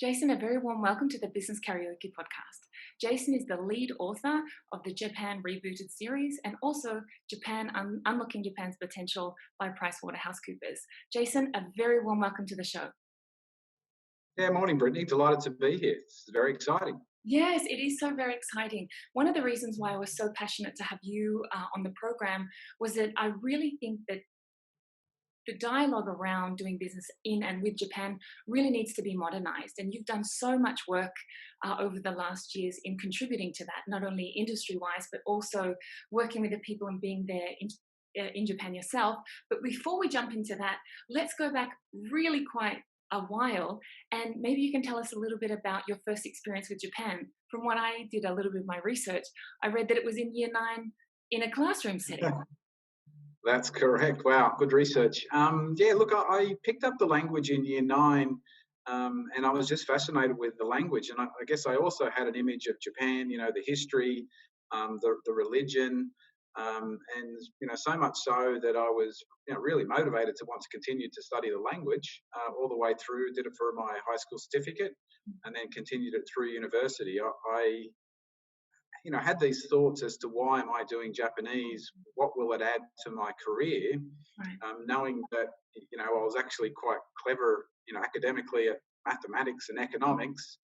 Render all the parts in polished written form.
Jason, a very warm welcome to the Business Karaoke Podcast. Jason is the lead author of the Japan Rebooted series and also Unlocking Japan's Potential by PricewaterhouseCoopers. Jason, a very warm welcome to the show. Yeah, morning, Brittany. Delighted to be here. It's very exciting. Yes, it is so very exciting. One of the reasons why I was so passionate to have you on the program was that I really think that the dialogue around doing business in and with Japan really needs to be modernized. And you've done so much work over the last years in contributing to that, not only industry-wise, but also working with the people and being there in Japan yourself. But before we jump into that, let's go back really quite a while, and maybe you can tell us a little bit about your first experience with Japan. From what I did a little bit of my research, I read that it was in year 9 in a classroom setting. That's correct. Wow, good research. I picked up the language in year 9, and I was just fascinated with the language. And I guess I also had an image of Japan, the history, the religion, and so much so that I was really motivated to want to continue to study the language all the way through. Did it for my high school certificate, and then continued it through university. I had these thoughts as to why am I doing Japanese? What will it add to my career? Right. Knowing that, I was actually quite clever, academically at mathematics and economics.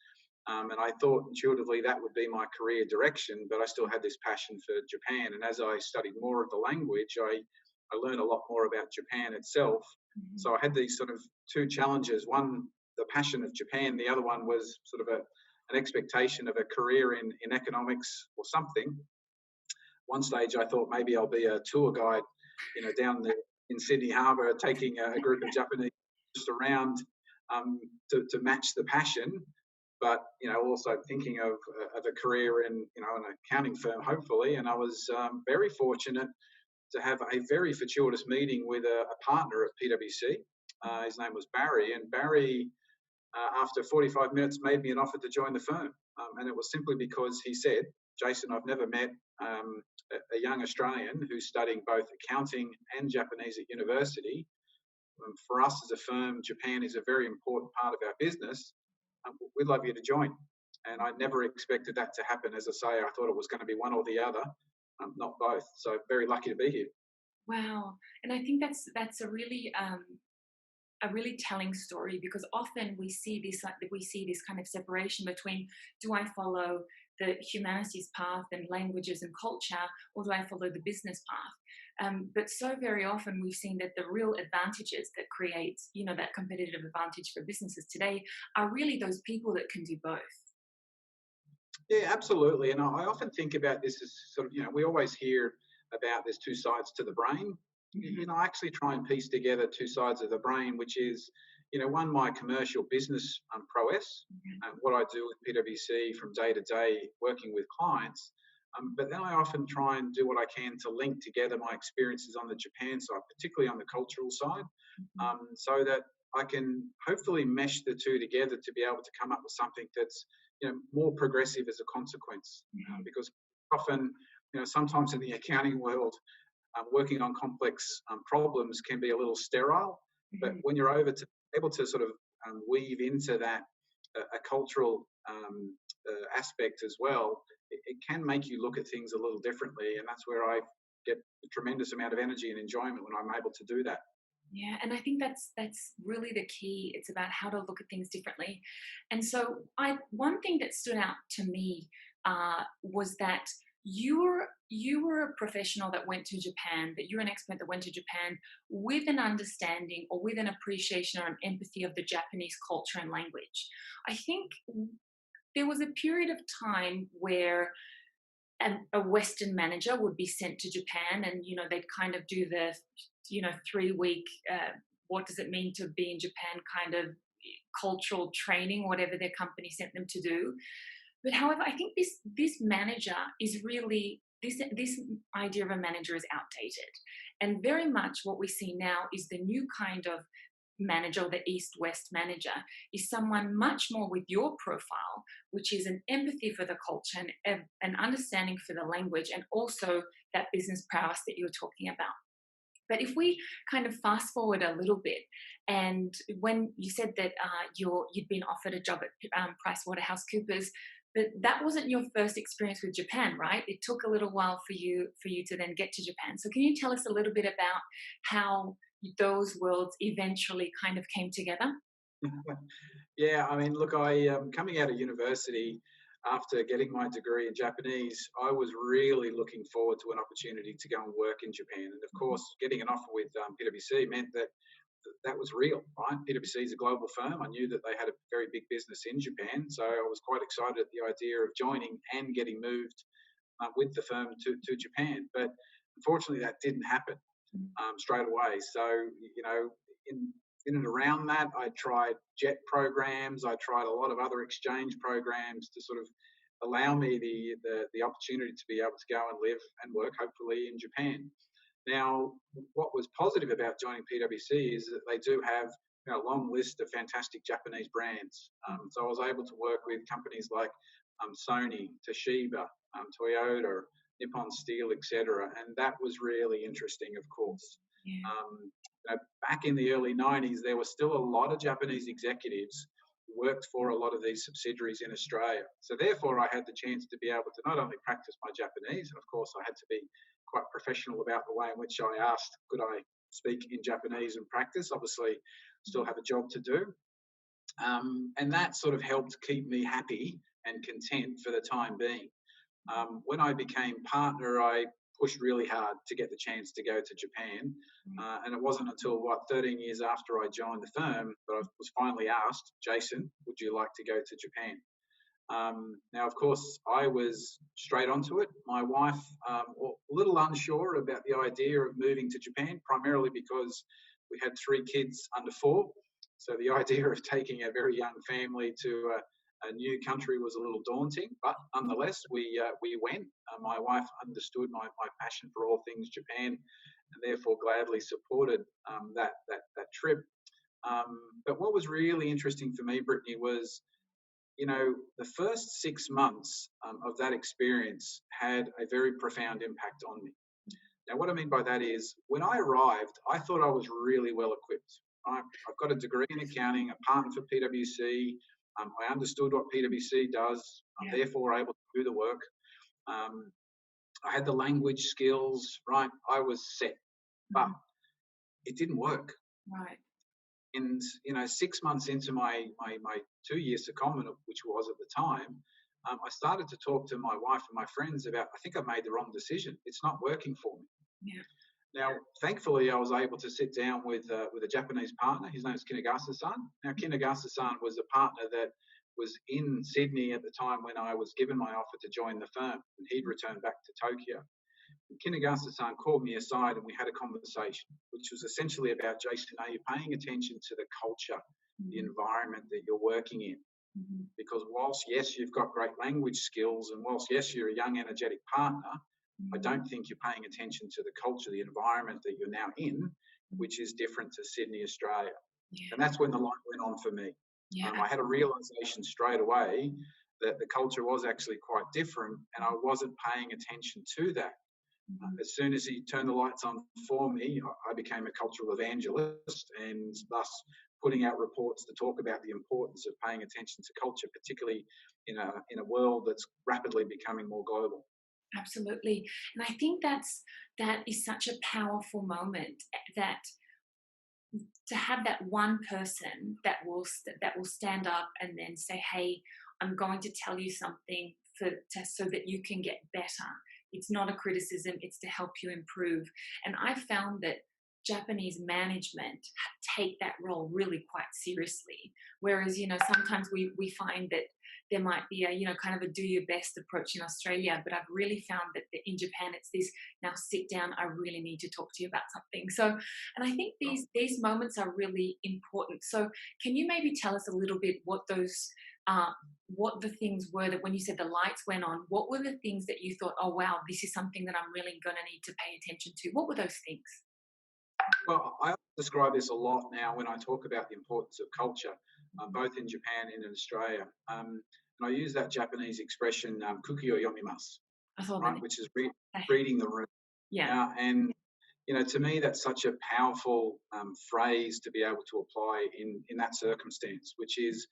And I thought intuitively that would be my career direction, but I still had this passion for Japan. And as I studied more of the language, I learned a lot more about Japan itself. Mm-hmm. So I had these sort of two challenges. One, the passion of Japan. The other one was sort of an expectation of a career in economics or something. One stage I thought maybe I'll be a tour guide, down in Sydney Harbour, taking a group of Japanese around to match the passion. But, also thinking of a career in, an accounting firm, hopefully. And I was very fortunate to have a very fortuitous meeting with a partner at PWC. His name was Barry. And Barry, after 45 minutes, made me an offer to join the firm. And it was simply because he said, Jason, I've never met a young Australian who's studying both accounting and Japanese at university. For us as a firm, Japan is a very important part of our business. We'd love you to join. And I never expected that to happen. As I say, I thought it was going to be one or the other, not both. So very lucky to be here. Wow. And I think that's a really telling story, because often we see this kind of separation between, do I follow the humanities path and languages and culture, or do I follow the business path? But so very often we've seen that the real advantages that create, that competitive advantage for businesses today are really those people that can do both. Yeah, absolutely. And I often think about this as sort of, we always hear about there's two sides to the brain. Mm-hmm. I actually try and piece together two sides of the brain, which is, one, my commercial business prowess, mm-hmm. What I do with PWC from day to day, working with clients. But then I often try and do what I can to link together my experiences on the Japan side, particularly on the cultural side, mm-hmm. So that I can hopefully mesh the two together to be able to come up with something that's, more progressive as a consequence. Mm-hmm. Because often, sometimes in the accounting world, working on complex problems can be a little sterile, mm-hmm. but when you're able to sort of weave into that a cultural aspect as well, it can make you look at things a little differently, and that's where I get a tremendous amount of energy and enjoyment when I'm able to do that. Yeah, and I think that's really the key. It's about how to look at things differently. And so one thing that stood out to me was that you were a professional that went to Japan, that you're an expert that went to Japan with an understanding or with an appreciation or an empathy of the Japanese culture and language. I think there was a period of time where a Western manager would be sent to Japan and, they'd kind of do the, 3-week, what does it mean to be in Japan kind of cultural training, whatever their company sent them to do. But however, I think this manager is really, this idea of a manager is outdated. And very much what we see now is the new kind of manager, the East-West manager, is someone much more with your profile, which is an empathy for the culture and an understanding for the language, and also that business prowess that you were talking about. But if we kind of fast forward a little bit, and when you said that you'd been offered a job at PricewaterhouseCoopers, but that wasn't your first experience with Japan, right? It took a little while for you to then get to Japan. So can you tell us a little bit about how those worlds eventually kind of came together? Yeah, I mean, look, I coming out of university after getting my degree in Japanese, I was really looking forward to an opportunity to go and work in Japan. And of course, getting an offer with PWC meant that that was real, right? PWC is a global firm. I knew that they had a very big business in Japan, so I was quite excited at the idea of joining and getting moved with the firm to Japan. But unfortunately, that didn't happen straight away. So, you know, in and around that, I tried jet programs. I tried a lot of other exchange programs to sort of allow me the opportunity to be able to go and live and work, hopefully, in Japan. Now, what was positive about joining PwC is that they do have a long list of fantastic Japanese brands. So I was able to work with companies like Sony, Toshiba, Toyota, Nippon Steel, etc. And that was really interesting, of course. Yeah. Back in the early 90s, there were still a lot of Japanese executives who worked for a lot of these subsidiaries in Australia. So therefore, I had the chance to be able to not only practice my Japanese, and of course, I had to be quite professional about the way in which I asked, could I speak in Japanese and practice? Obviously, still have a job to do. And that sort of helped keep me happy and content for the time being. When I became partner, I pushed really hard to get the chance to go to Japan. And it wasn't until, 13 years after I joined the firm that I was finally asked, Jason, would you like to go to Japan? Now, of course, I was straight onto it. My wife, a little unsure about the idea of moving to Japan, primarily because we had 3 kids under 4. So the idea of taking a very young family to a new country was a little daunting, but nonetheless, we went. My wife understood my passion for all things Japan, and therefore gladly supported that trip. But what was really interesting for me, Brittany, was, you know, the first 6 months of that experience had a very profound impact on me. Now, what I mean by that is, when I arrived, I thought I was really well equipped. I've got a degree in accounting, a partner for PwC. I understood what PwC does. I'm therefore able to do the work. I had the language skills, right? I was set, but it didn't work. Right. And, you know, 6 months into my 2-year secondment, which was at the time, I started to talk to my wife and my friends about, I think I've made the wrong decision. It's not working for me. Yeah. Now, thankfully, I was able to sit down with a Japanese partner. His name is Kinagasa-san. Now, Kinagasa-san was a partner that was in Sydney at the time when I was given my offer to join the firm, and he'd returned back to Tokyo. Kinagasa-san called me aside and we had a conversation, which was essentially about, Jason, are you paying attention to the culture, the environment that you're working in? Because whilst, yes, you've got great language skills, and whilst, yes, you're a young, energetic partner, I don't think you're paying attention to the culture, the environment that you're now in, which is different to Sydney, Australia. Yeah. And that's when the light went on for me. Yeah. I had a realisation straight away that the culture was actually quite different, and I wasn't paying attention to that. As soon as he turned the lights on for me, I became a cultural evangelist, and thus putting out reports to talk about the importance of paying attention to culture, particularly in a world that's rapidly becoming more global. Absolutely. And I think that is such a powerful moment, that to have that one person that will stand up and then say, hey, I'm going to tell you something so that you can get better. It's not a criticism, it's to help you improve. And I found that Japanese management take that role really quite seriously. Whereas, you know, sometimes we find that there might be a, you know, kind of a do your best approach in Australia, but I've really found that in Japan, it's this, now sit down, I really need to talk to you about something. So, and I think these moments are really important. So can you maybe tell us a little bit what the things were that when you said the lights went on, what were the things that you thought, oh, wow, this is something that I'm really going to need to pay attention to? What were those things? Well, I describe this a lot now when I talk about the importance of culture, both in Japan and in Australia. And I use that Japanese expression, "空気を読みます," right, which is reading the room. Yeah. And to me, that's such a powerful phrase to be able to apply in that circumstance, which is,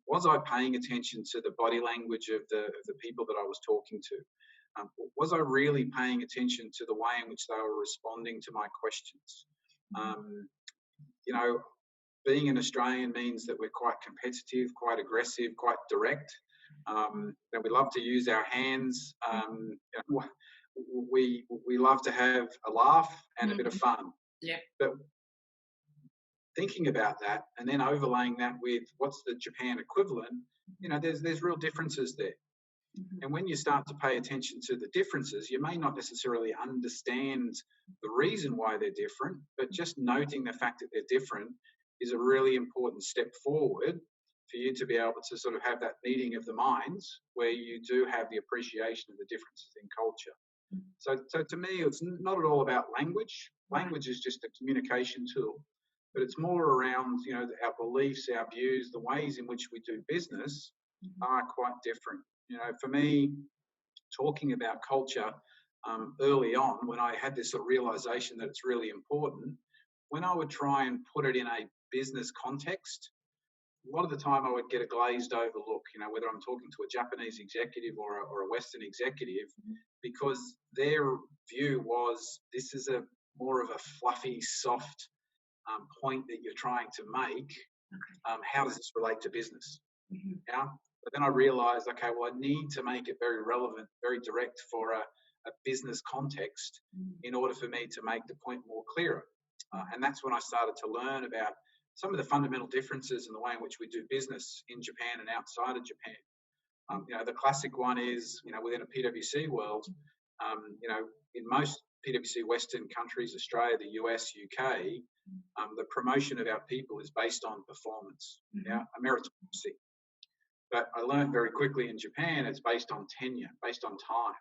was I paying attention to the body language of the people that I was talking to? Was I really paying attention to the way in which they were responding to my questions? Being an Australian means that we're quite competitive, quite aggressive, quite direct. We love to use our hands. We love to have a laugh and a bit of fun. Yeah. But thinking about that and then overlaying that with what's the Japan equivalent, there's real differences there. And when you start to pay attention to the differences, you may not necessarily understand the reason why they're different, but just noting the fact that they're different is a really important step forward for you to be able to sort of have that meeting of the minds where you do have the appreciation of the differences in culture. So to me, it's not at all about language. Language is just a communication tool, but it's more around, our beliefs, our views, the ways in which we do business are quite different. For me, talking about culture early on, when I had this sort of realization that it's really important, when I would try and put it in a business context, a lot of the time I would get a glazed over look, whether I'm talking to a Japanese executive or a Western executive, because their view was this is a more of a fluffy, soft point that you're trying to make. How does this relate to business? Yeah. But then I realized, okay, well, I need to make it very relevant, very direct for a business context in order for me to make the point more clearer. And that's when I started to learn about some of the fundamental differences in the way in which we do business in Japan and outside of Japan. The classic one is, within a PWC world, in most PWC Western countries, Australia, the US, UK, the promotion of our people is based on performance, a meritocracy. But I learned very quickly in Japan, it's based on tenure, based on time,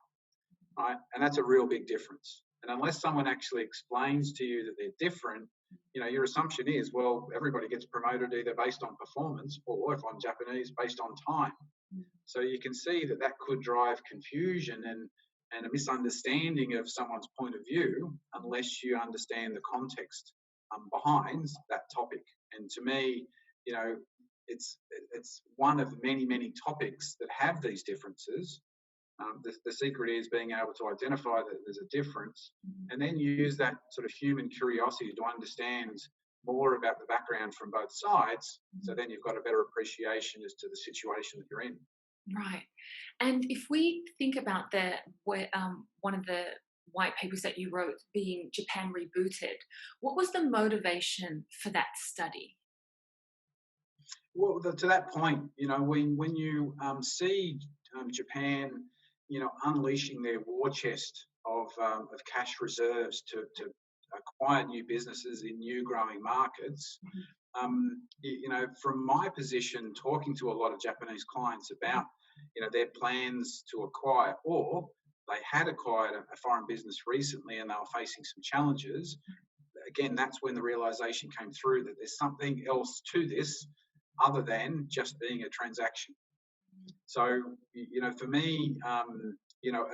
right? And that's a real big difference. And unless someone actually explains to you that they're different, your assumption is, well, everybody gets promoted either based on performance or, if I'm Japanese, based on time. So you can see that could drive confusion and a misunderstanding of someone's point of view unless you understand the context behind that topic. And to me, it's one of many, many topics that have these differences. The secret is being able to identify that there's a difference and then use that sort of human curiosity to understand more about the background from both sides. So then you've got a better appreciation as to the situation that you're in. Right. And if we think about one of the white papers that you wrote being Japan Rebooted, what was the motivation for that study? Well, to that point, when you see Japan, unleashing their war chest of cash reserves to acquire new businesses in new growing markets, from my position, talking to a lot of Japanese clients about, their plans to acquire, or they had acquired a foreign business recently and they were facing some challenges. Again, that's when the realization came through that there's something else to this other than just being a transaction. So, for me,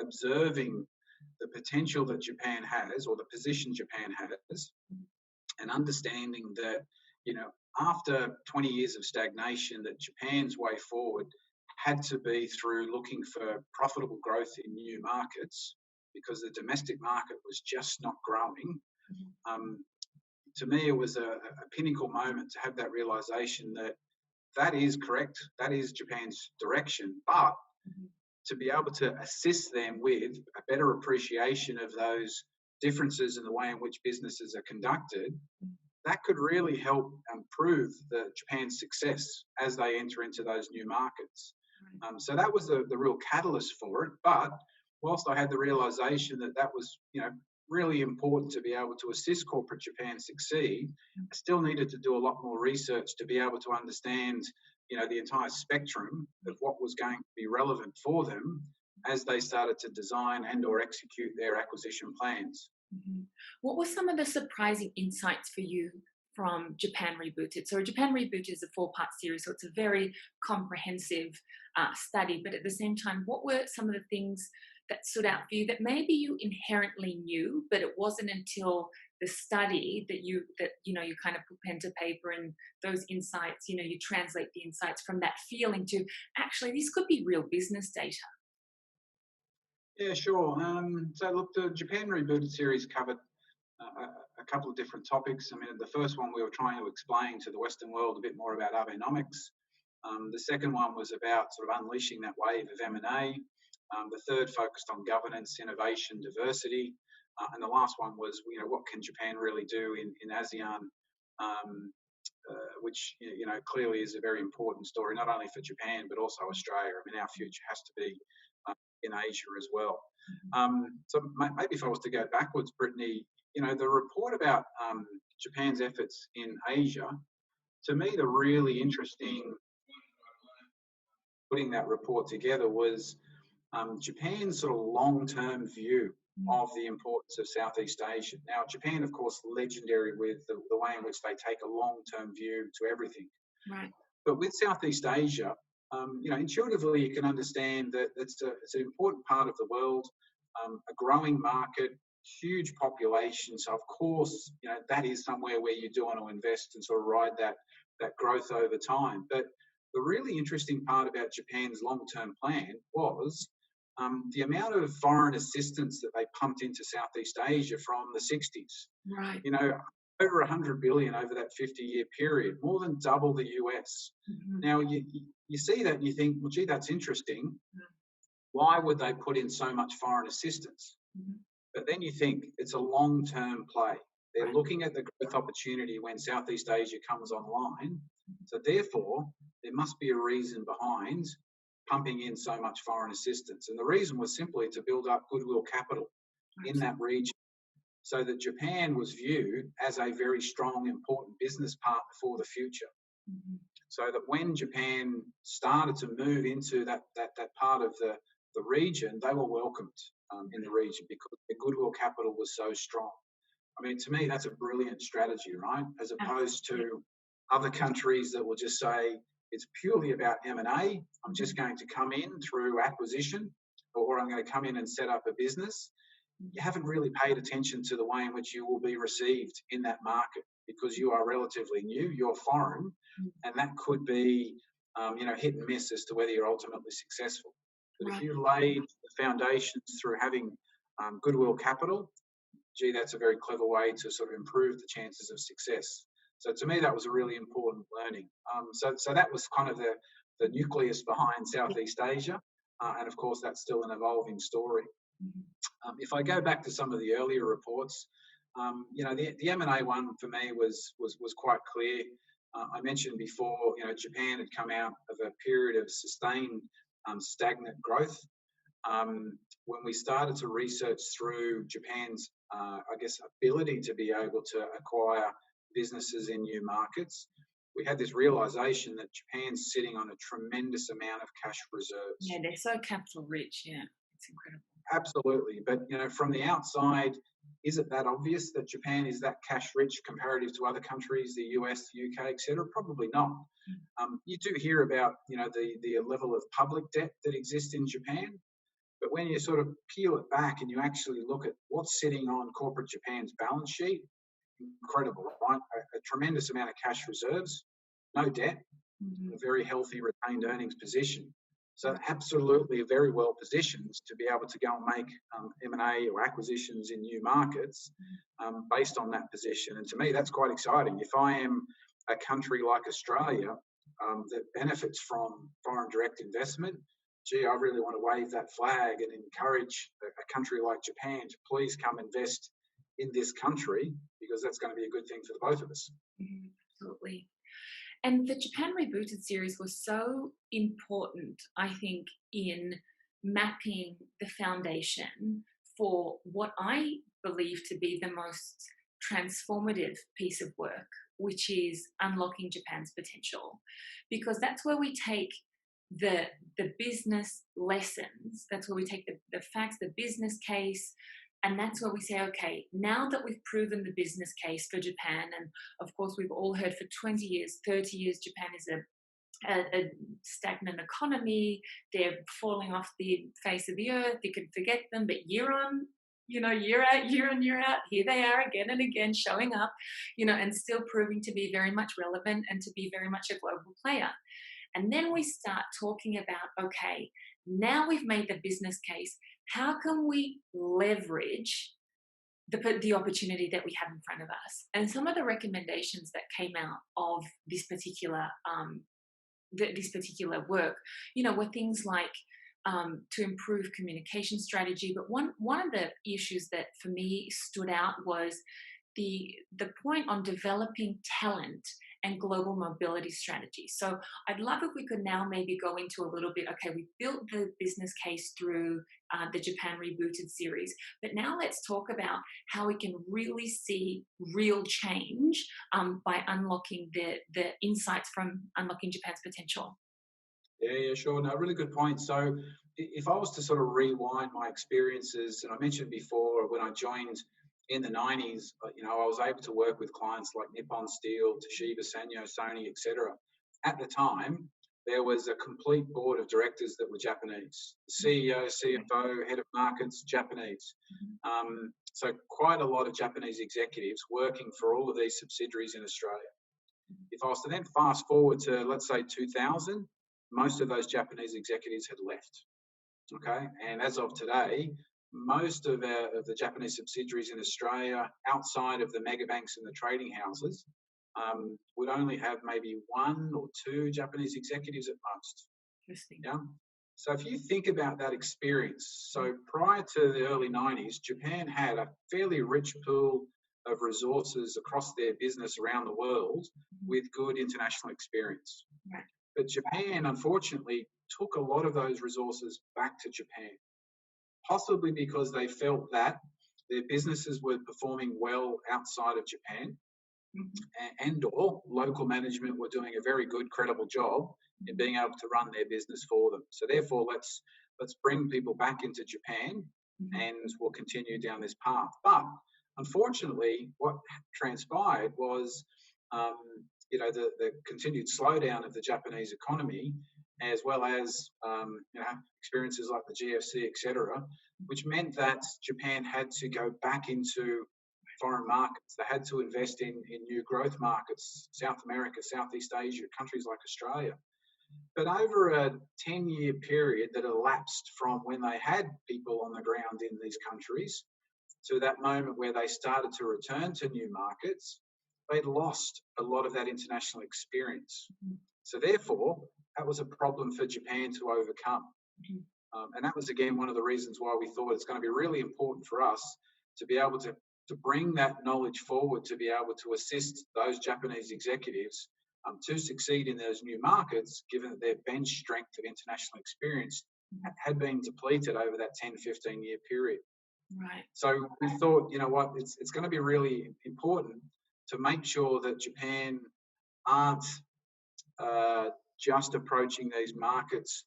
observing the potential that Japan has, or the position Japan has, and understanding that, after 20 years of stagnation, that Japan's way forward had to be through looking for profitable growth in new markets because the domestic market was just not growing. To me, it was a pinnacle moment to have that realization that is correct, that is Japan's direction, but to be able to assist them with a better appreciation of those differences in the way in which businesses are conducted, that could really help improve Japan's success as they enter into those new markets. So that was the real catalyst for it. But whilst I had the realization that was, really important to be able to assist corporate Japan succeed, I still needed to do a lot more research to be able to understand, the entire spectrum of what was going to be relevant for them as they started to design and or execute their acquisition plans. What were some of the surprising insights for you from Japan Rebooted? So Japan Rebooted is a 4-part series, so it's a very comprehensive study, but at the same time, what were some of the things that stood out for you that maybe you inherently knew, but it wasn't until the study that you kind of put pen to paper and those insights, you translate the insights from that feeling to actually this could be real business data? Yeah, sure. So look, the Japan Rebooted series covered a couple of different topics. I mean, the first one we were trying to explain to the Western world a bit more about Abenomics. The second one was about sort of unleashing that wave of M&A. The third focused on governance, innovation, diversity. And the last one was, what can Japan really do in ASEAN, which, clearly is a very important story, not only for Japan, but also Australia. I mean, our future has to be in Asia as well. So maybe if I was to go backwards, Brittany, the report about Japan's efforts in Asia, to me, the really interesting putting that report together was Japan's sort of long-term view of the importance of Southeast Asia. Now, Japan, of course, legendary with the way in which they take a long-term view to everything. Right. But with Southeast Asia, intuitively you can understand that it's an important part of the world, a growing market, huge population. So, of course, that is somewhere where you do want to invest and sort of ride that growth over time. But the really interesting part about Japan's long-term plan was the amount of foreign assistance that they pumped into Southeast Asia from the 60s. Right. Over 100 billion over that 50-year period, more than double the US. Mm-hmm. Now, you see that and you think, well, gee, that's interesting. Mm-hmm. Why would they put in so much foreign assistance? Mm-hmm. But then you think it's a long-term play. They're looking at the growth opportunity when Southeast Asia comes online. So therefore, there must be a reason behind pumping in so much foreign assistance. And the reason was simply to build up Goodwill Capital in that region, so that Japan was viewed as a very strong, important business partner for the future. Mm-hmm. So that when Japan started to move into that part of the region, they were welcomed in the region because the Goodwill Capital was so strong. I mean, to me, that's a brilliant strategy, right? As opposed to other countries that will just say, it's purely about M&A. I'm just going to come in through acquisition, or I'm going to come in and set up a business. You haven't really paid attention to the way in which you will be received in that market because you are relatively new, you're foreign, and that could be, hit and miss as to whether you're ultimately successful. But if you laid the foundations through having Goodwill Capital, gee, that's a very clever way to sort of improve the chances of success. So to me, that was a really important learning. So that was kind of the nucleus behind Southeast Asia. And of course, that's still an evolving story. If I go back to some of the earlier reports, the M&A one for me was quite clear. I mentioned before, Japan had come out of a period of sustained stagnant growth. When we started to research through Japan's, ability to be able to acquire businesses in new markets, we had this realization that Japan's sitting on a tremendous amount of cash reserves. Yeah, they're so capital rich. Yeah, it's incredible. Absolutely. But, from the outside, is it that obvious that Japan is that cash rich comparative to other countries, the US, the UK, etc.? Probably not. You do hear about, the level of public debt that exists in Japan. But when you sort of peel it back and you actually look at what's sitting on corporate Japan's balance sheet, incredible, right? A tremendous amount of cash reserves, no debt, a very healthy retained earnings position. So absolutely very well positioned to be able to go and make M&A or acquisitions in new markets based on that position. And to me, that's quite exciting. If I am a country like Australia that benefits from foreign direct investment, gee, I really want to wave that flag and encourage a country like Japan to please come invest in this country, because that's going to be a good thing for the both of us. Absolutely. And the Japan Rebooted series was so important, I think, in mapping the foundation for what I believe to be the most transformative piece of work, which is unlocking Japan's potential. Because that's where we take the business lessons, that's where we take the facts, the business case, and that's where we say, okay, now that we've proven the business case for Japan, and of course we've all heard for 20 years, 30 years, Japan is a stagnant economy. They're falling off the face of the earth. You could forget them, but year on, year out, year on, year out, here they are again and again showing up, and still proving to be very much relevant and to be very much a global player. And then we start talking about, okay, now we've made the business case. How can we leverage the opportunity that we have in front of us? And some of the recommendations that came out of this particular work, were things like to improve communication strategy. But one of the issues that for me stood out was the point on developing talent and global mobility strategies. So I'd love if we could now maybe go into a little bit, okay, we built the business case through the Japan Rebooted series, but now let's talk about how we can really see real change by unlocking the insights from unlocking Japan's potential. Yeah, sure. No, really good point. So if I was to sort of rewind my experiences, and I mentioned before when I joined in the 90s, I was able to work with clients like Nippon Steel, Toshiba, Sanyo, Sony, etc. At the time, there was a complete board of directors that were Japanese. The CEO, CFO, head of markets, Japanese. So quite a lot of Japanese executives working for all of these subsidiaries in Australia. If I was to then fast forward to, let's say, 2000, most of those Japanese executives had left. Okay, and as of today, most of the Japanese subsidiaries in Australia, outside of the mega banks and the trading houses, would only have maybe one or two Japanese executives at most. Interesting. Yeah. So if you think about that experience, so prior to the early 90s, Japan had a fairly rich pool of resources across their business around the world with good international experience. Right. But Japan, unfortunately, took a lot of those resources back to Japan, possibly because they felt that their businesses were performing well outside of Japan, and or local management were doing a very good, credible job in being able to run their business for them. So therefore, let's bring people back into Japan, and we'll continue down this path. But unfortunately, what transpired was, the continued slowdown of the Japanese economy, as well as experiences like the GFC, etc., which meant that Japan had to go back into foreign markets. They had to invest in new growth markets, South America, Southeast Asia, countries like Australia. But over a 10-year period that elapsed from when they had people on the ground in these countries to that moment where they started to return to new markets, they'd lost a lot of that international experience. So therefore, that was a problem for Japan to overcome. And that was, again, one of the reasons why we thought it's going to be really important for us to be able to bring that knowledge forward, to be able to assist those Japanese executives to succeed in those new markets, given that their bench strength of international experience had been depleted over that 10, 15-year period. Right. So we thought, it's going to be really important to make sure that Japan aren't just approaching these markets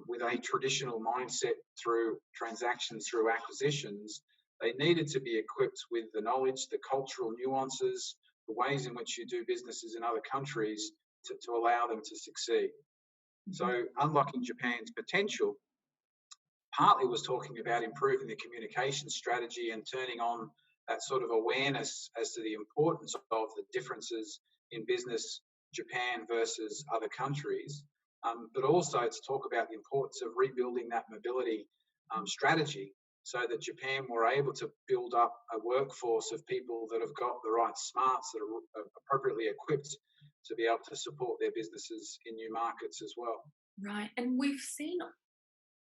with a traditional mindset through transactions, through acquisitions. They needed to be equipped with the knowledge, the cultural nuances, the ways in which you do businesses in other countries to allow them to succeed. So unlocking Japan's potential partly was talking about improving the communication strategy and turning on that sort of awareness as to the importance of the differences in business, Japan versus other countries, but also to talk about the importance of rebuilding that mobility strategy so that Japan were able to build up a workforce of people that have got the right smarts, that are appropriately equipped to be able to support their businesses in new markets as well. Right. And we've seen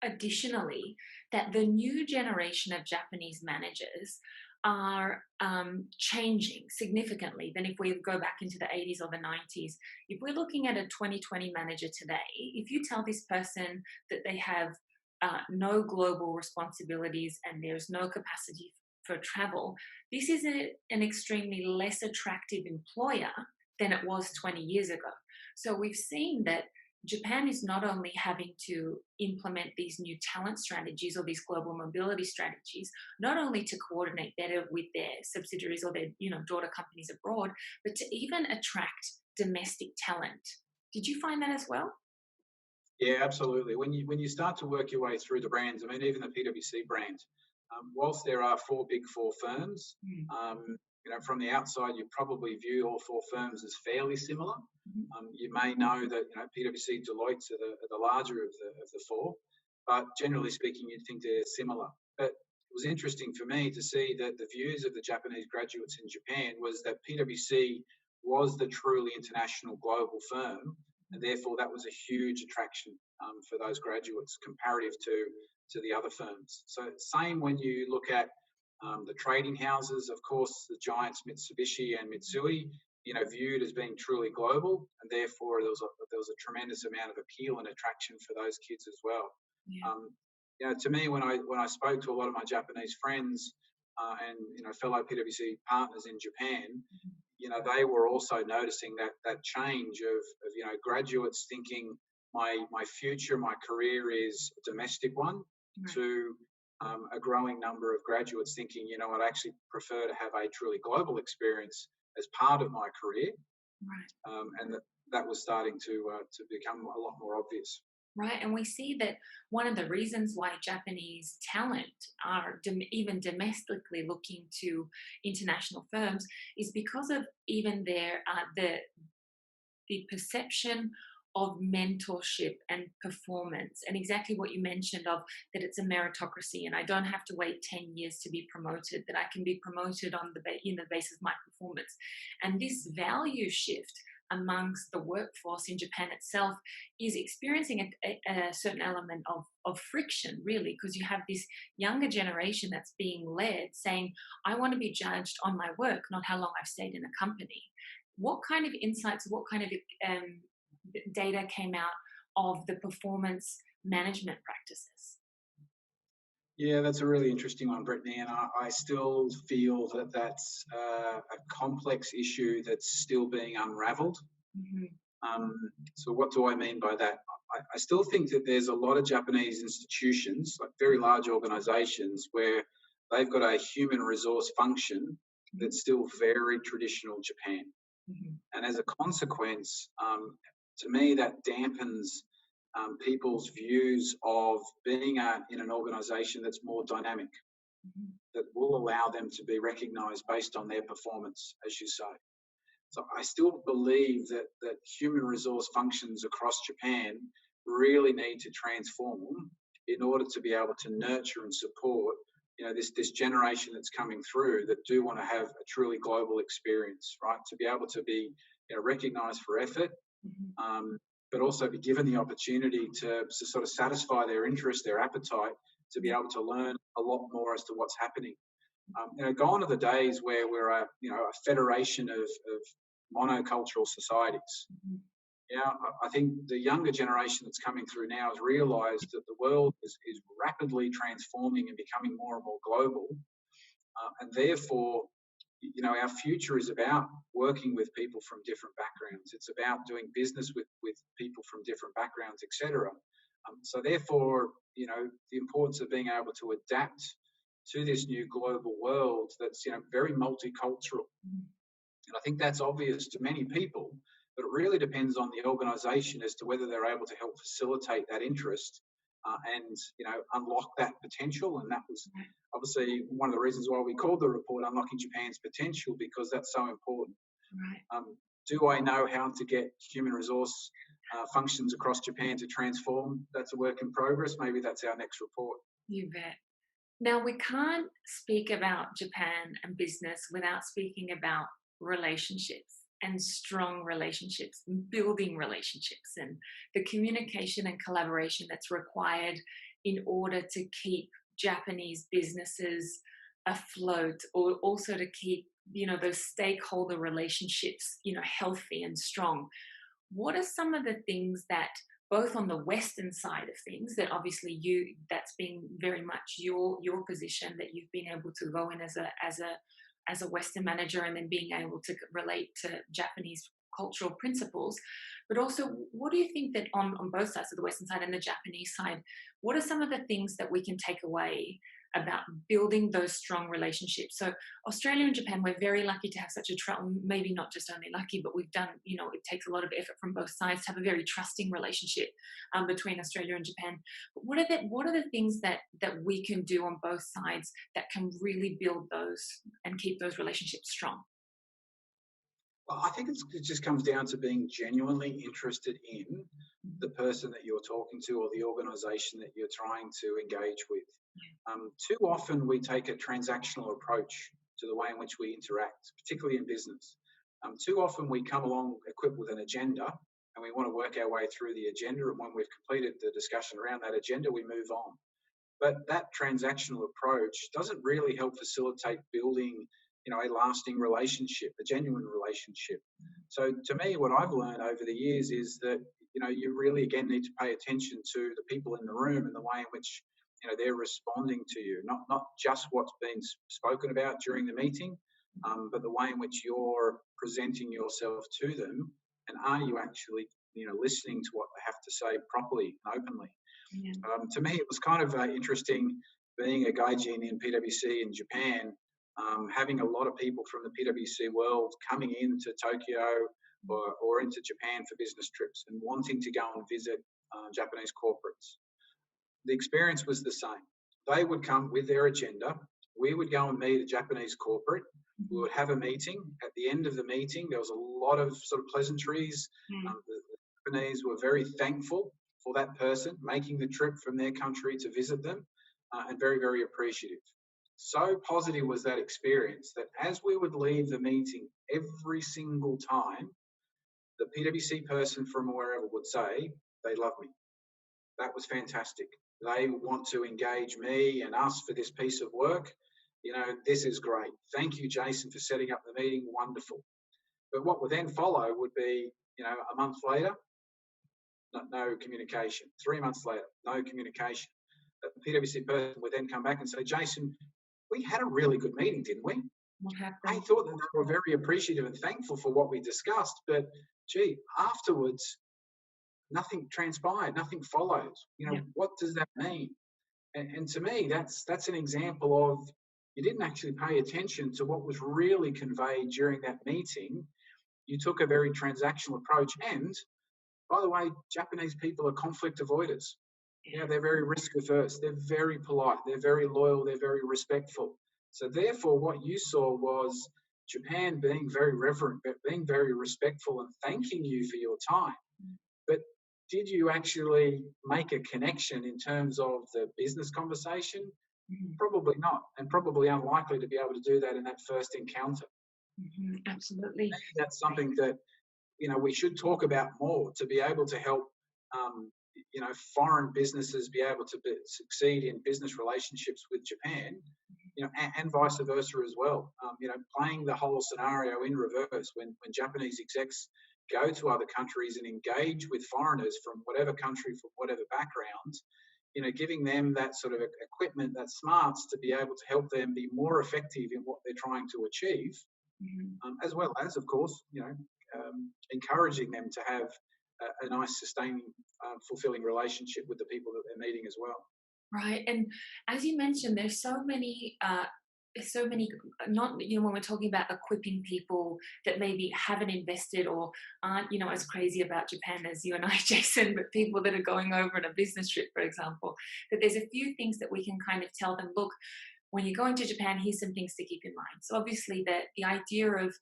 additionally that the new generation of Japanese managers are changing significantly than if we go back into the 80s or the 90s. If we're looking at a 2020 manager today, if you tell this person that they have no global responsibilities and there's no capacity for travel, this is an extremely less attractive employer than it was 20 years ago. So we've seen that Japan is not only having to implement these new talent strategies or these global mobility strategies, not only to coordinate better with their subsidiaries or their daughter companies abroad, but to even attract domestic talent. Did you find that as well? Yeah, absolutely. When you start to work your way through the brands, I mean, even the PWC brand, whilst there are big four firms, from the outside, you probably view all four firms as fairly similar. You may know that PwC, Deloitte are the larger of the four, but generally speaking, you'd think they're similar. But it was interesting for me to see that the views of the Japanese graduates in Japan was that PwC was the truly international global firm, and therefore that was a huge attraction for those graduates comparative to the other firms. So same when you look at the trading houses, of course, the giants Mitsubishi and Mitsui, viewed as being truly global, and therefore there was a tremendous amount of appeal and attraction for those kids as well. Yeah. To me, when I spoke to a lot of my Japanese friends and fellow PwC partners in Japan, they were also noticing that change of graduates thinking my future, my career is a domestic one, to a growing number of graduates thinking, I'd actually prefer to have a truly global experience as part of my career, and that was starting to become a lot more obvious. Right, and we see that one of the reasons why Japanese talent are even domestically looking to international firms is because of even their the perception of mentorship and performance, and exactly what you mentioned of that it's a meritocracy, and I don't have to wait 10 years to be promoted, that I can be promoted on the basis of my performance. And this value shift amongst the workforce in Japan itself is experiencing a certain element of friction, really, because you have this younger generation that's being led saying, I want to be judged on my work, not how long I've stayed in a company. What kind of insights, what kind of data came out of the performance management practices? Yeah, that's a really interesting one, Brittany, and I still feel that that's a complex issue that's still being unravelled. So what do I mean by that? I still think that there's a lot of Japanese institutions, like very large organisations, where they've got a human resource function that's still very traditional Japan. And as a consequence, to me, that dampens people's views of being in an organisation that's more dynamic, that will allow them to be recognised based on their performance, as you say. So I still believe that human resource functions across Japan really need to transform in order to be able to nurture and support this generation that's coming through that do want to have a truly global experience, right? To be able to be recognised for effort, but also be given the opportunity to sort of satisfy their interest, their appetite, to be able to learn a lot more as to what's happening. Gone are the days where we're a federation of monocultural societies. I think the younger generation that's coming through now has realised that the world is rapidly transforming and becoming more and more global, and therefore, our future is about working with people from different backgrounds. It's about doing business with people from different backgrounds, etc. So therefore, the importance of being able to adapt to this new global world that's very multicultural. And I think that's obvious to many people, but it really depends on the organisation as to whether they're able to help facilitate that interest and unlock that potential. And that was obviously one of the reasons why we called the report Unlocking Japan's Potential, because that's so important. Do I know how to get human resource functions across Japan to transform? That's a work in progress. Maybe that's our next report. You bet. Now, we can't speak about Japan and business without speaking about relationships and strong relationships, building relationships, and the communication and collaboration that's required in order to keep Japanese businesses afloat, or also to keep, those stakeholder relationships, healthy and strong. What are some of the things that, both on the Western side of things, that obviously that's been very much your position, that you've been able to go in as a Western manager and then being able to relate to Japanese cultural principles, but also what do you think that on both sides of the Western side and the Japanese side, what are some of the things that we can take away about building those strong relationships? So Australia and Japan, we're very lucky to have such a maybe not just only lucky, but we've done, it takes a lot of effort from both sides to have a very trusting relationship between Australia and Japan. But what are the things that we can do on both sides that can really build those and keep those relationships strong? Well, I think it just comes down to being genuinely interested in the person that you're talking to or the organisation that you're trying to engage with. Too often we take a transactional approach to the way in which we interact, particularly in business. Too often we come along equipped with an agenda and we want to work our way through the agenda, and when we've completed the discussion around that agenda, we move on. But that transactional approach doesn't really help facilitate building a lasting relationship, a genuine relationship. So to me, what I've learned over the years is that, you really, again, need to pay attention to the people in the room and the way in which, they're responding to you, not just what's been spoken about during the meeting, but the way in which you're presenting yourself to them, and are you actually, listening to what they have to say properly and openly. Yeah. To me, it was kind of interesting being a gaijin in PWC in Japan, having a lot of people from the PWC world coming into Tokyo or into Japan for business trips and wanting to go and visit Japanese corporates. The experience was the same. They would come with their agenda. We would go and meet a Japanese corporate. We would have a meeting. At the end of the meeting, there was a lot of sort of pleasantries. The Japanese were very thankful for that person making the trip from their country to visit them, and very, very appreciative. So positive was that experience that as we would leave the meeting every single time, the PwC person from wherever would say, they love me. That was fantastic. They want to engage me and us for this piece of work. This is great. Thank you, Jason, for setting up the meeting. Wonderful. But what would then follow would be, a month later, no communication. 3 months later, no communication. The PwC person would then come back and say, Jason, we had a really good meeting, didn't we? What happened? I thought that they were very appreciative and thankful for what we discussed, but afterwards, nothing transpired, nothing followed. What does that mean? And to me, that's an example of you didn't actually pay attention to what was really conveyed during that meeting. You took a very transactional approach. And by the way, Japanese people are conflict avoiders. They're very risk averse. They're very polite. They're very loyal. They're very respectful. So therefore, what you saw was Japan being very reverent, being very respectful and thanking you for your time. But did you actually make a connection in terms of the business conversation? Probably not, and probably unlikely to be able to do that in that first encounter. Absolutely. That's something that, we should talk about more to be able to help, foreign businesses be able to succeed in business relationships with Japan, and vice versa as well. Playing the whole scenario in reverse when Japanese execs go to other countries and engage with foreigners from whatever country, from whatever background, giving them that sort of equipment, that smarts to be able to help them be more effective in what they're trying to achieve, as well as, of course, encouraging them to have a nice, sustaining, fulfilling relationship with the people that they're meeting as well. Right. And as you mentioned, there's so many, not, when we're talking about equipping people that maybe haven't invested or aren't, as crazy about Japan as you and I, Jason, but people that are going over on a business trip, for example, that there's a few things that we can kind of tell them, look, when you're going to Japan, here's some things to keep in mind. So obviously the idea of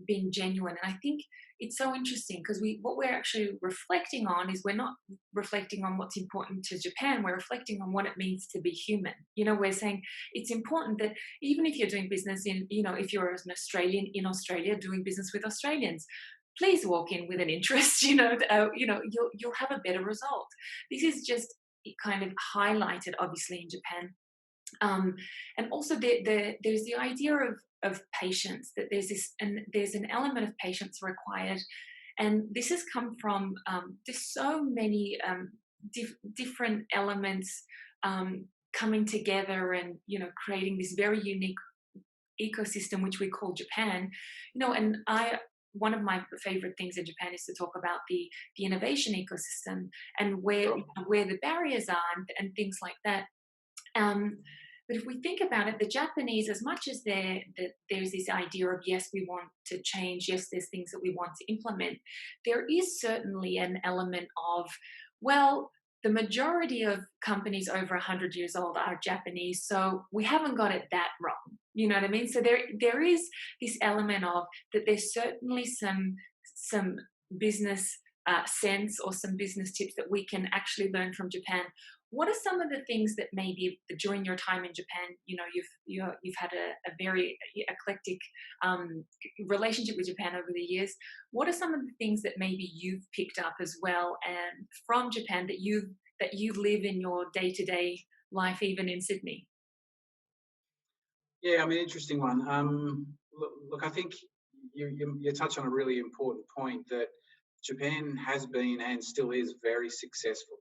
being genuine, and I think it's so interesting because what we're actually reflecting on is we're not reflecting on what's important to Japan, we're reflecting on what it means to be human. We're saying it's important that even if you're doing business in, if you're an Australian in Australia doing business with Australians, please walk in with an interest, you'll have a better result. This is just kind of highlighted obviously in Japan. And also there's the idea of patience, that there's an element of patience required, and this has come from just so many different elements coming together and creating this very unique ecosystem which we call Japan. And one of my favorite things in Japan is to talk about the innovation ecosystem and where the barriers are and things like that. But if we think about it, the Japanese, as much as there's this idea of, yes, we want to change, yes, there's things that we want to implement, there is certainly an element of, well, the majority of companies over 100 years old are Japanese, so we haven't got it that wrong. You know what I mean? So there is this element of that there's certainly some business sense or some business tips that we can actually learn from Japan. What are some of the things that maybe during your time in Japan, you've had a very eclectic relationship with Japan over the years? What are some of the things that maybe you've picked up as well and from Japan that you live in your day-to-day life, even in Sydney? Yeah, I mean, interesting one. Look, I think you touch on a really important point that Japan has been and still is very successful.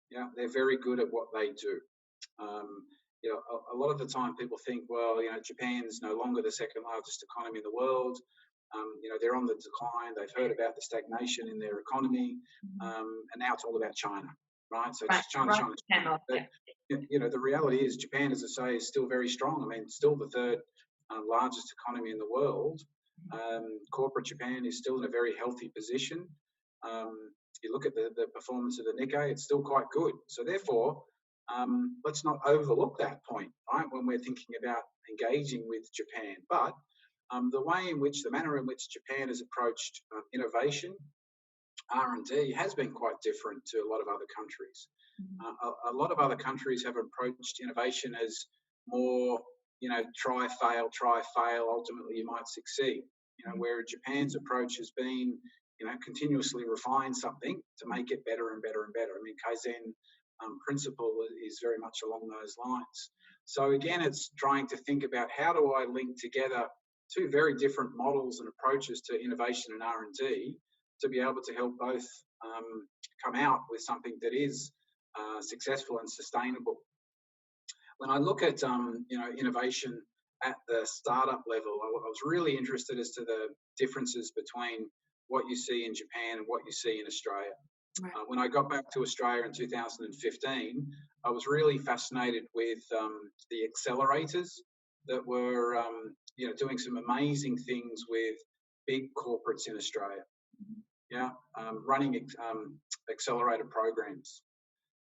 Yeah, they're very good at what they do. A lot of the time people think, well, Japan's no longer the second largest economy in the world. They're on the decline. They've heard about the stagnation in their economy, and now it's all about China, right? So it's China. The reality is Japan, as I say, is still very strong. I mean, still the third largest economy in the world. Corporate Japan is still in a very healthy position. You look at the performance of the Nikkei, it's still quite good. So therefore, let's not overlook that point, right, when we're thinking about engaging with Japan. But the manner in which Japan has approached innovation, R&D, has been quite different to a lot of other countries. A lot of other countries have approached innovation as more, try, fail, ultimately you might succeed. Where Japan's approach has been, continuously refine something to make it better and better and better. I mean, Kaizen principle is very much along those lines. So again, it's trying to think about how do I link together two very different models and approaches to innovation and R&D to be able to help both come out with something that is successful and sustainable. When I look at innovation at the startup level, I was really interested as to the differences between what you see in Japan and what you see in Australia. Right. When I got back to Australia in 2015, I was really fascinated with the Accelerators that were doing some amazing things with big corporates in Australia. Running accelerator programs.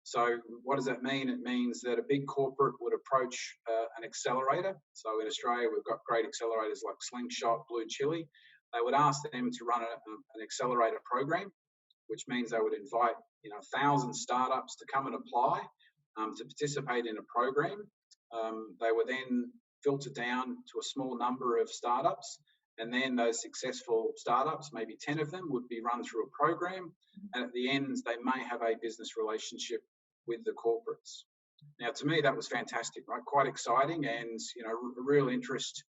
So what does that mean? It means that a big corporate would approach an accelerator. So in Australia, we've got great accelerators like Slingshot, Blue Chili. They would ask them to run an accelerator program, which means they would invite 1,000 startups to come and apply to participate in a program. They were then filtered down to a small number of startups, and then those successful startups, maybe 10 of them, would be run through a program, and at the end they may have a business relationship with the corporates. Now, to me, that was fantastic, right? Quite exciting, and real interest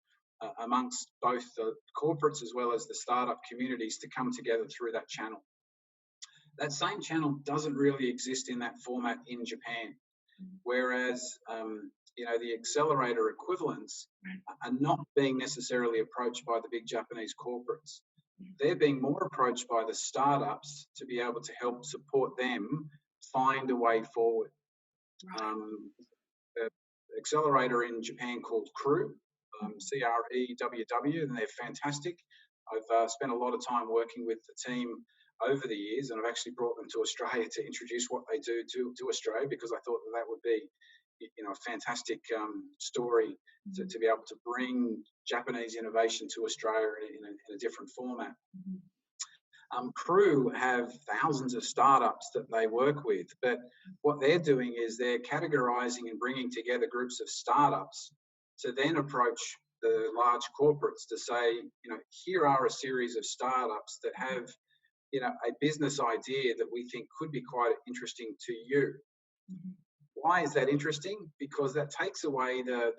amongst both the corporates as well as the startup communities to come together through that channel. That same channel doesn't really exist in that format in Japan, whereas the accelerator equivalents are not being necessarily approached by the big Japanese corporates. They're being more approached by the startups to be able to help support them find a way forward. The accelerator in Japan called CREW, CREWW, and they're fantastic. I've spent a lot of time working with the team over the years, and I've actually brought them to Australia to introduce what they do to Australia, because I thought that would be a fantastic story to be able to bring Japanese innovation to Australia in a different format. CREW have thousands of startups that they work with, but what they're doing is they're categorizing and bringing together groups of startups to then approach the large corporates to say, here are a series of startups that have, a business idea that we think could be quite interesting to you. Why is that interesting? Because that takes away the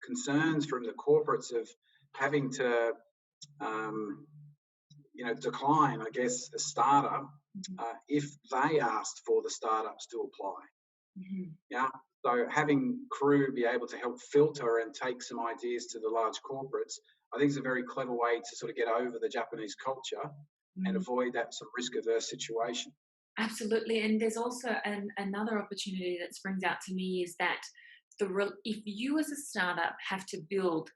concerns from the corporates of having to, decline, I guess, a startup if they asked for the startups to apply. Yeah. So having CREW be able to help filter and take some ideas to the large corporates, I think it's a very clever way to sort of get over the Japanese culture and avoid that sort of risk-averse situation. Absolutely. And there's also another opportunity that springs out to me is that if you as a startup have to build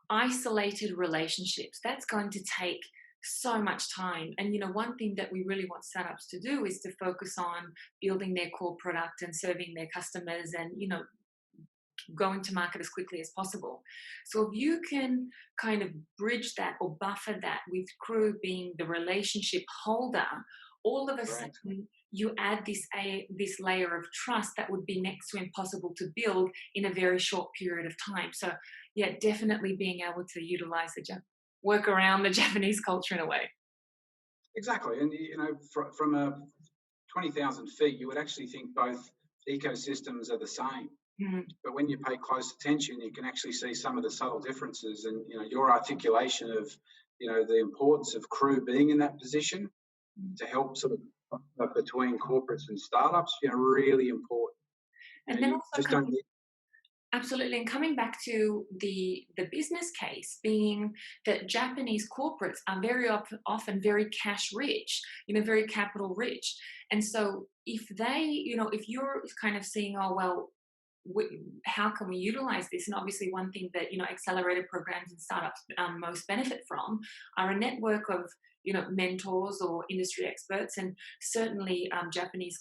isolated relationships, that's going to take so much time. And, one thing that we really want startups to do is to focus on building their core product and serving their customers and, going to market as quickly as possible. So if you can kind of bridge that or buffer that with crew being the relationship holder, all of a sudden you add this layer of trust that would be next to impossible to build in a very short period of time. So yeah, definitely being able to utilize work around the Japanese culture in a way. Exactly. And, from a 20,000 feet, you would actually think both ecosystems are the same. But when you pay close attention, you can actually see some of the subtle differences. And, your articulation of, the importance of crew being in that position to help sort of between corporates and startups, really important. And then also absolutely. And coming back to the business case being that Japanese corporates are very often very cash rich, very capital rich. And so if they, if you're kind of seeing, oh, well, how can we utilize this? And obviously one thing that, accelerator programs and startups most benefit from are a network of, mentors or industry experts. And certainly Japanese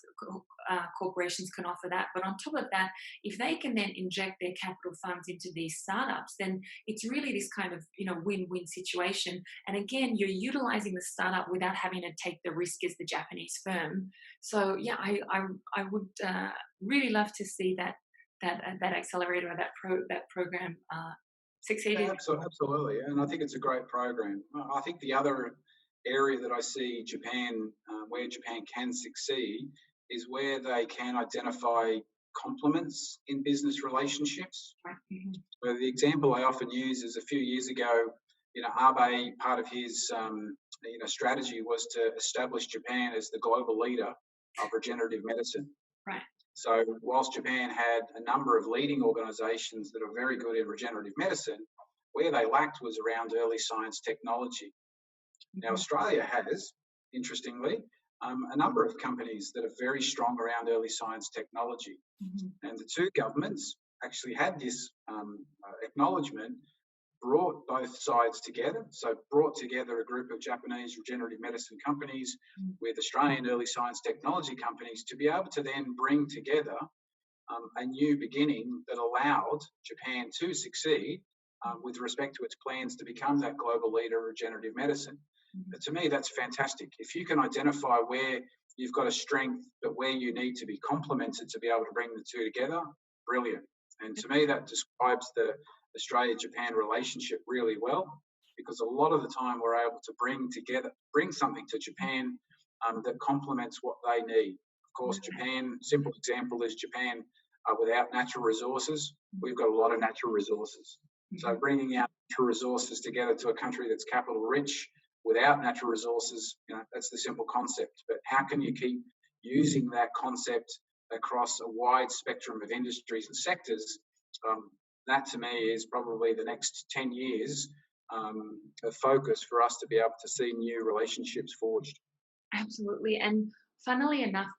corporations can offer that. But on top of that, if they can then inject their capital funds into these startups, then it's really this kind of, win-win situation. And again, you're utilizing the startup without having to take the risk as the Japanese firm. So yeah, I would really love to see that accelerator or that program succeeding. Yeah, absolutely, and I think it's a great program. I think the other area that I see Japan, where Japan can succeed, is where they can identify complements in business relationships. So the example I often use is a few years ago, Abe, part of his strategy was to establish Japan as the global leader of regenerative medicine. Right. So whilst Japan had a number of leading organisations that are very good in regenerative medicine, where they lacked was around early science technology. Now, Australia has, interestingly, a number of companies that are very strong around early science technology. And the two governments actually had this acknowledgement, brought both sides together. So brought together a group of Japanese regenerative medicine companies with Australian early science technology companies to be able to then bring together a new beginning that allowed Japan to succeed with respect to its plans to become that global leader of regenerative medicine. But to me, that's fantastic. If you can identify where you've got a strength, but where you need to be complemented to be able to bring the two together, brilliant. And to me, that describes the Australia-Japan relationship really well, because a lot of the time we're able to bring something to Japan that complements what they need. Of course, Japan, simple example is Japan without natural resources. We've got a lot of natural resources. So bringing our natural resources together to a country that's capital rich without natural resources, that's the simple concept. But how can you keep using that concept across a wide spectrum of industries and sectors? That to me is probably the next 10 years of focus for us to be able to see new relationships forged. Absolutely. And funnily enough,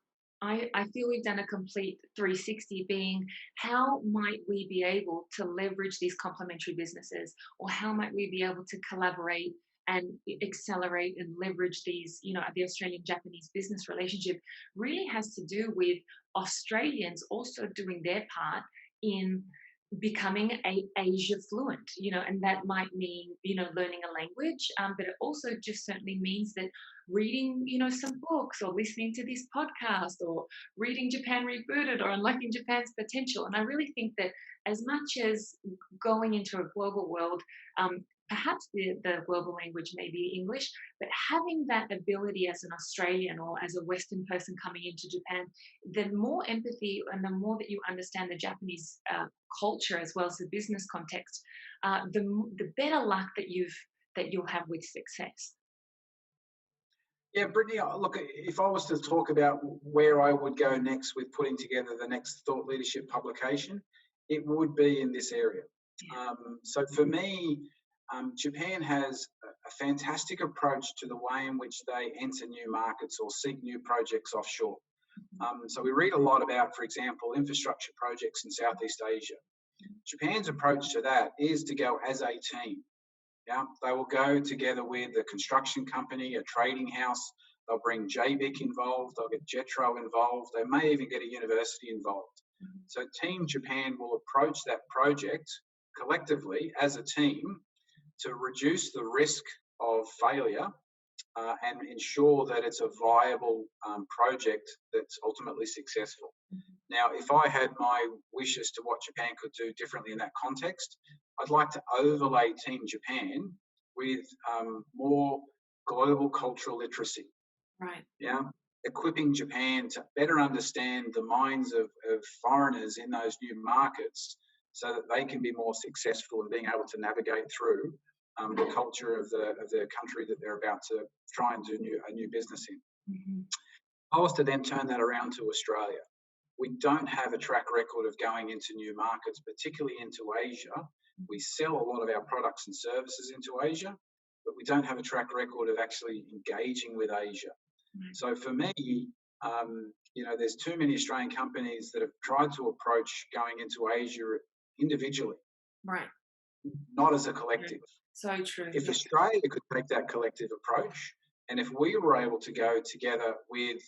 I feel we've done a complete 360, being how might we be able to leverage these complementary businesses, or how might we be able to collaborate and accelerate and leverage these, the Australian-Japanese business relationship really has to do with Australians also doing their part in becoming Asia fluent, and that might mean, learning a language, but it also just certainly means that reading, some books, or listening to this podcast, or reading Japan Rebooted, or unlocking Japan's potential. And I really think that as much as going into a global world, perhaps the global language may be English, but having that ability as an Australian or as a Western person coming into Japan, the more empathy and the more that you understand the Japanese culture as well as the business context, the better luck that you'll have with success. Yeah, Brittany, look, if I was to talk about where I would go next with putting together the next thought leadership publication, it would be in this area. So for me, Japan has a fantastic approach to the way in which they enter new markets or seek new projects offshore. So we read a lot about, for example, infrastructure projects in Southeast Asia. Japan's approach to that is to go as a team. Yeah, they will go together with a construction company, a trading house. They'll bring JBIC involved. They'll get JETRO involved. They may even get a university involved. So Team Japan will approach that project collectively as a team to reduce the risk of failure and ensure that it's a viable project that's ultimately successful. Now, if I had my wishes to what Japan could do differently in that context, I'd like to overlay Team Japan with more global cultural literacy. Right. Yeah, equipping Japan to better understand the minds of foreigners in those new markets so that they can be more successful in being able to navigate through the culture of the country that they're about to try and do a new business in. I was to then turn that around to Australia. We don't have a track record of going into new markets, particularly into Asia. We sell a lot of our products and services into Asia, but we don't have a track record of actually engaging with Asia. So for me, there's too many Australian companies that have tried to approach going into Asia individually, right? Not as a collective. So true. If Australia could take that collective approach, and if we were able to go together with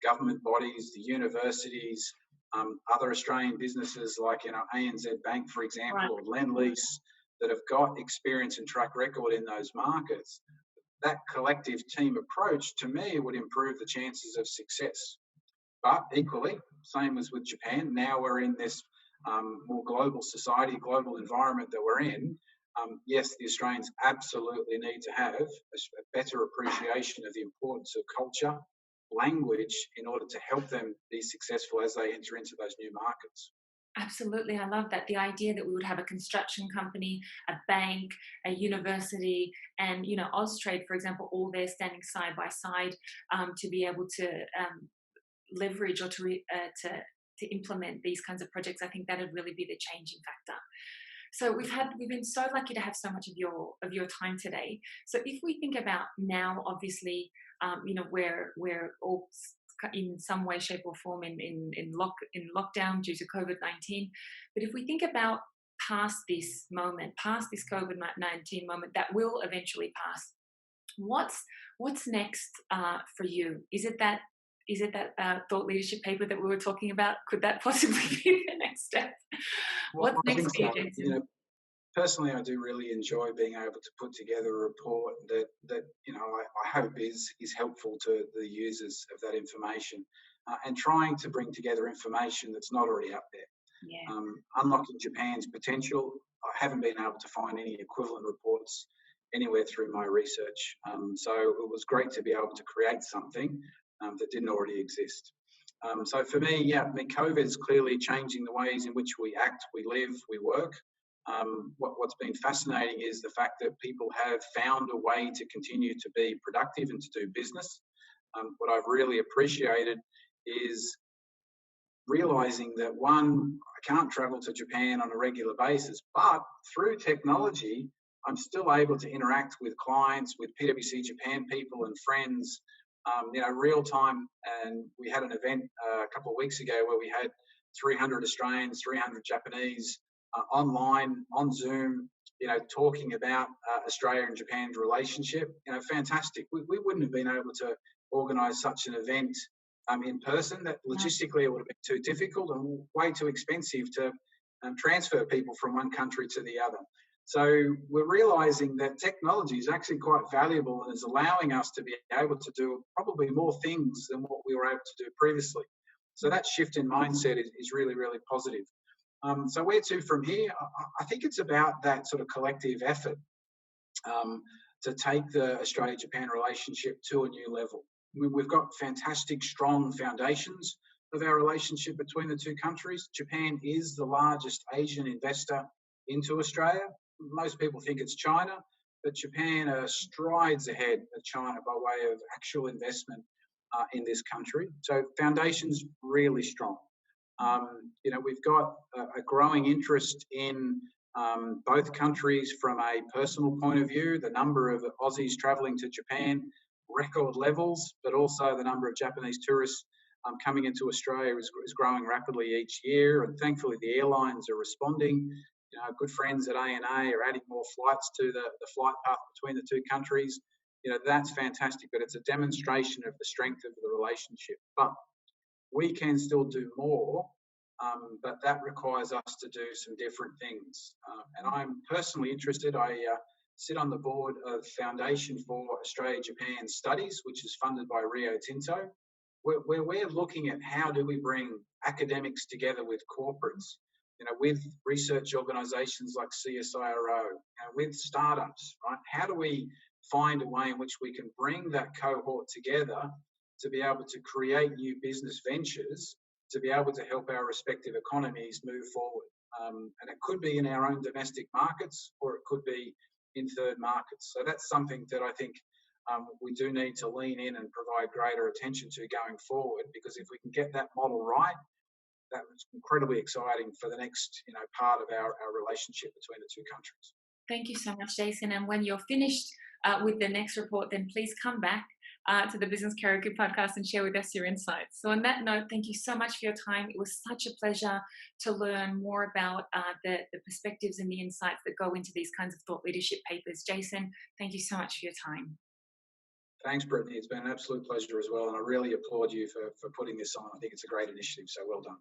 government bodies, the universities, other Australian businesses like ANZ Bank, for example, or Lend-Lease, that have got experience and track record in those markets, that collective team approach, to me, would improve the chances of success. But equally, same as with Japan, now we're in this more global society, global environment that we're in. Yes, the Australians absolutely need to have a better appreciation of the importance of culture, language, in order to help them be successful as they enter into those new markets. Absolutely. I love that. The idea that we would have a construction company, a bank, a university, and, Austrade, for example, all there standing side by side to be able to leverage or to implement these kinds of projects. I think that would really be the changing factor. So we've been so lucky to have so much of your time today. So if we think about now, obviously, we're all in some way, shape, or form in lockdown due to COVID-19. But if we think about past this COVID-19 moment that will eventually pass, what's next for you? Is it that thought leadership paper that we were talking about? Could that possibly be the next step? Well, What's next for you, Jason? Personally, I do really enjoy being able to put together a report that I hope is helpful to the users of that information, and trying to bring together information that's not already out there. Yeah. Unlocking Japan's potential. I haven't been able to find any equivalent reports anywhere through my research. So it was great to be able to create something that didn't already exist. So for me, COVID is clearly changing the ways in which we act, we live, we work. What's been fascinating is the fact that people have found a way to continue to be productive and to do business. What I've really appreciated is realizing that, one, I can't travel to Japan on a regular basis, but through technology, I'm still able to interact with clients, with PWC Japan people and friends, real time. And we had an event a couple of weeks ago where we had 300 Australians, 300 Japanese online, on Zoom, talking about Australia and Japan's relationship. Fantastic. We wouldn't have been able to organise such an event in person. That logistically it would have been too difficult and way too expensive to transfer people from one country to the other. So we're realising that technology is actually quite valuable and is allowing us to be able to do probably more things than what we were able to do previously. So that shift in mindset is really, really positive. So where to from here? I think it's about that sort of collective effort to take the Australia-Japan relationship to a new level. We've got fantastic, strong foundations of our relationship between the two countries. Japan is the largest Asian investor into Australia. Most people think it's China, but Japan are strides ahead of China by way of actual investment in this country. So foundations really strong. We've got a growing interest in Both countries, from a personal point of view, the number of Aussies travelling to Japan, record levels, but also the number of Japanese tourists coming into Australia is growing rapidly each year, and thankfully the airlines are responding. You know, good friends at ANA are adding more flights to the flight path between the two countries. You know, that's fantastic, but it's a demonstration of the strength of the relationship. But we can still do more, but that requires us to do some different things. And I'm personally interested. I sit on the board of Foundation for Australia-Japan Studies, which is funded by Rio Tinto, where we're looking at how do we bring academics together with corporates, you know, with research organisations like CSIRO, with startups, right? How do we find a way in which we can bring that cohort together to be able to create new business ventures, to be able to help our respective economies move forward? And it could be in our own domestic markets, or it could be in third markets. So that's something that I think we do need to lean in and provide greater attention to going forward, because if we can get that model right, that's incredibly exciting for the next, you know, part of our relationship between the two countries. Thank you so much, Jason. And when you're finished with the next report, then please come back to the Business Karaoke Podcast and share with us your insights. So on that note, thank you so much for your time. It was such a pleasure to learn more about the perspectives and the insights that go into these kinds of thought leadership papers. Jason, thank you so much for your time. Thanks, Brittany. It's been an absolute pleasure as well. And I really applaud you for putting this on. I think it's a great initiative. So well done.